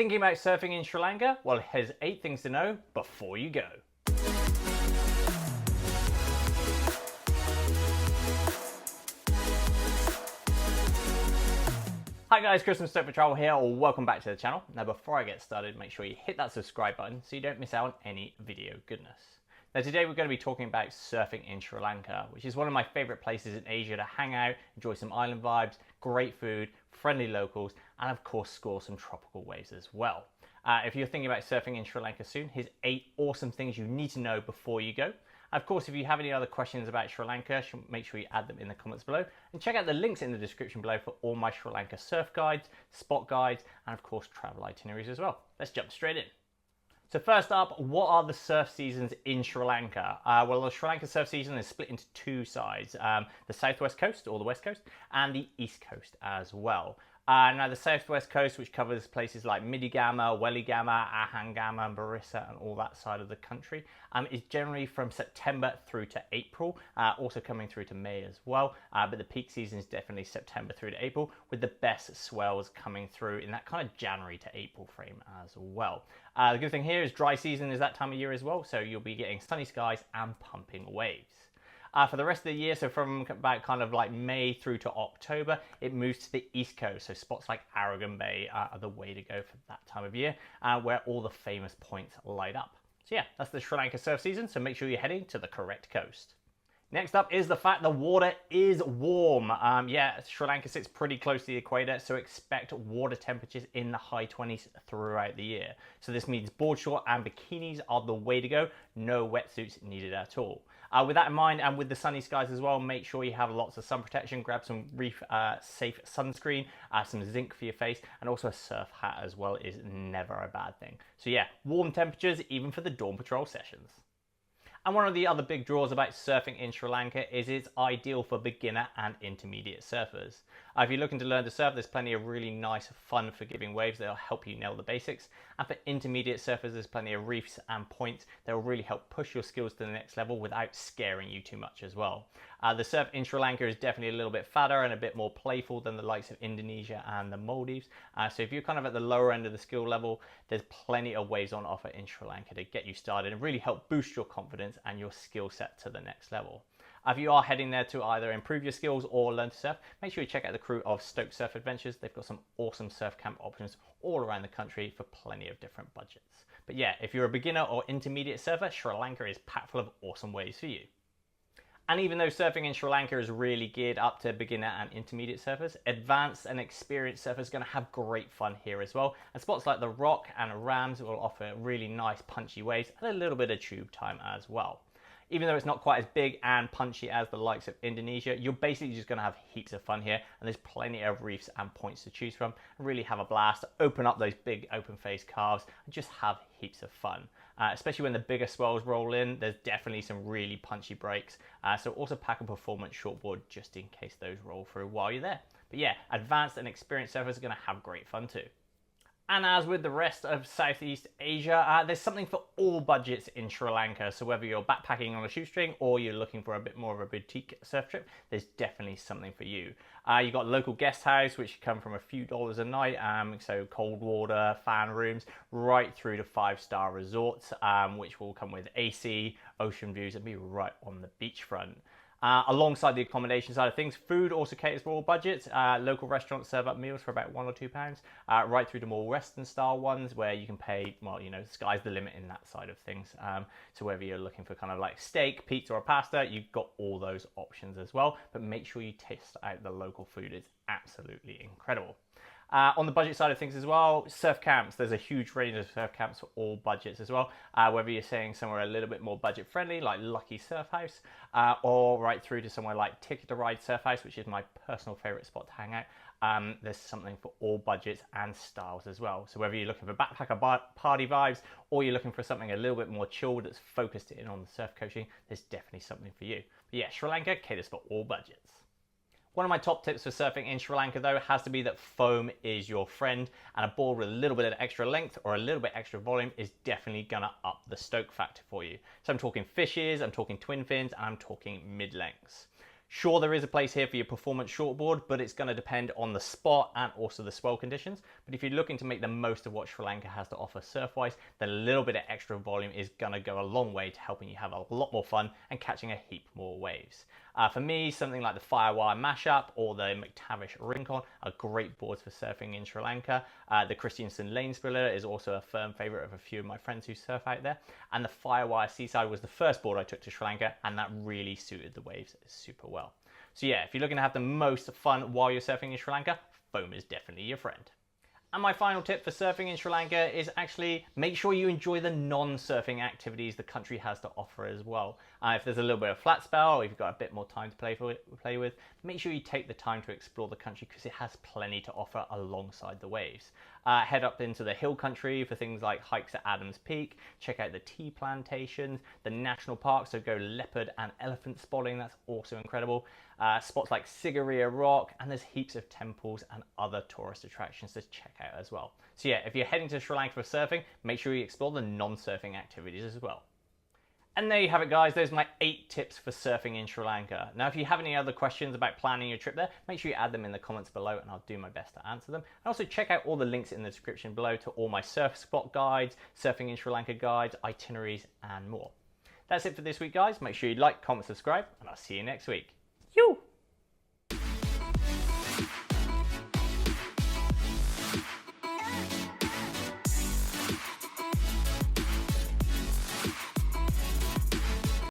Thinking about surfing in Sri Lanka? Well, here's 8 things to know before you go. Hi guys, Chris from Stoked for Travel here, or welcome back to the channel. Now before I get started, make sure you hit that subscribe button so you don't miss out on any video goodness. Now today we're going to be talking about surfing in Sri Lanka, which is one of my favourite places in Asia to hang out, enjoy some island vibes, great food, friendly locals, and of course score some tropical waves as well. If you're thinking about surfing in Sri Lanka soon, here's 8 awesome things you need to know before you go. Of course, if you have any other questions about Sri Lanka, make sure you add them in the comments below. And check out the links in the description below for all my Sri Lanka surf guides, spot guides, and of course travel itineraries as well. Let's jump straight in. So first up, what are the surf seasons in Sri Lanka? Well, the Sri Lanka surf season is split into 2 sides, the southwest coast, or the west coast, and the east coast as well. Now the southwest coast, which covers places like Midigama, Weligama, Ahangama, Barissa, and all that side of the country, is generally from September through to April, also coming through to May as well. But the peak season is definitely September through to April, with the best swells coming through in that kind of January to April frame as well. The good thing here is dry season is that time of year as well, so you'll be getting sunny skies and pumping waves. For the rest of the year, so from about kind of like May through to October, it moves to the east coast. So spots like Aragon Bay are the way to go for that time of year, where all the famous points light up. So yeah, that's the Sri Lanka surf season, so make sure you're heading to the correct coast. Next up is the fact the water is warm. Yeah, Sri Lanka sits pretty close to the equator, so expect water temperatures in the high 20s throughout the year. So this means board short and bikinis are the way to go, no wetsuits needed at all. With that in mind, and with the sunny skies as well, make sure you have lots of sun protection, grab some reef safe sunscreen, some zinc for your face, and also a surf hat as well is never a bad thing. So yeah, warm temperatures even for the dawn patrol sessions. And one of the other big draws about surfing in Sri Lanka is it's ideal for beginner and intermediate surfers. If you're looking to learn to surf, there's plenty of really nice, fun, forgiving waves that'll help you nail the basics. And for intermediate surfers, there's plenty of reefs and points that will really help push your skills to the next level without scaring you too much as well. The surf in Sri Lanka is definitely a little bit fatter and a bit more playful than the likes of Indonesia and the Maldives. So if you're kind of at the lower end of the skill level, there's plenty of ways on offer in Sri Lanka to get you started and really help boost your confidence and your skill set to the next level. If you are heading there to either improve your skills or learn to surf, make sure you check out the crew of Stoked Surf Adventures. They've got some awesome surf camp options all around the country for plenty of different budgets. But yeah, if you're a beginner or intermediate surfer, Sri Lanka is packed full of awesome ways for you. And even though surfing in Sri Lanka is really geared up to beginner and intermediate surfers, advanced and experienced surfers are going to have great fun here as well. And spots like the Rock and Rams will offer really nice punchy waves and a little bit of tube time as well. Even though it's not quite as big and punchy as the likes of Indonesia, you're basically just going to have heaps of fun here, and there's plenty of reefs and points to choose from, and really have a blast, open up those big open face calves, and just have heaps of fun. Especially when the bigger swells roll in, there's definitely some really punchy breaks, so also pack a performance shortboard just in case those roll through while you're there. But yeah, advanced and experienced surfers are going to have great fun too. And as with the rest of Southeast Asia, there's something for all budgets in Sri Lanka. So whether you're backpacking on a shoestring or you're looking for a bit more of a boutique surf trip, there's definitely something for you. You've got local guest house, which come from a few dollars a night, so cold water, fan rooms, right through to 5-star resorts, which will come with AC, ocean views, and be right on the beachfront. Alongside the accommodation side of things, food also caters for all budgets. Local restaurants serve up meals for about £1 or £2, right through to more Western style ones where you can pay, well, you know, the sky's the limit in that side of things. So whether you're looking for kind of like steak, pizza or pasta, you've got all those options as well. But make sure you test out the local food. It's absolutely incredible. On the budget side of things as well, surf camps. There's a huge range of surf camps for all budgets as well. Whether you're staying somewhere a little bit more budget friendly, like Lucky Surf House, or right through to somewhere like Ticket to Ride Surf House, which is my personal favorite spot to hang out. There's something for all budgets and styles as well. So whether you're looking for backpacker party vibes, or you're looking for something a little bit more chilled that's focused in on the surf coaching, there's definitely something for you. But yeah, Sri Lanka caters for all budgets. One of my top tips for surfing in Sri Lanka though has to be that foam is your friend, and a board with a little bit of extra length or a little bit extra volume is definitely gonna up the stoke factor for you. So I'm talking fishes, I'm talking twin fins, and I'm talking mid-lengths. Sure, there is a place here for your performance shortboard, but it's going to depend on the spot and also the swell conditions. But if you're looking to make the most of what Sri Lanka has to offer surf-wise, then a little bit of extra volume is going to go a long way to helping you have a lot more fun and catching a heap more waves. For me, something like the Firewire Mashup or the McTavish Rincon are great boards for surfing in Sri Lanka. The Christiansen Lane Spolier is also a firm favourite of a few of my friends who surf out there. And the Firewire Seaside was the first board I took to Sri Lanka, and that really suited the waves super well. So yeah, if you're looking to have the most fun while you're surfing in Sri Lanka, foam is definitely your friend. And my final tip for surfing in Sri Lanka is actually make sure you enjoy the non-surfing activities the country has to offer as well. If there's a little bit of flat spell, or if you've got a bit more time to play with, make sure you take the time to explore the country because it has plenty to offer alongside the waves. Head up into the hill country for things like hikes at Adams Peak, check out the tea plantations, the national parks, so go leopard and elephant spotting, that's also incredible. Spots like Sigiriya Rock, and there's heaps of temples and other tourist attractions to check out as well. So yeah, if you're heading to Sri Lanka for surfing, make sure you explore the non-surfing activities as well. And there you have it, guys. Those are my 8 tips for surfing in Sri Lanka. Now, if you have any other questions about planning your trip there, make sure you add them in the comments below and I'll do my best to answer them. And also check out all the links in the description below to all my surf spot guides, surfing in Sri Lanka guides, itineraries, and more. That's it for this week, guys. Make sure you like, comment, subscribe, and I'll see you next week. Yoo!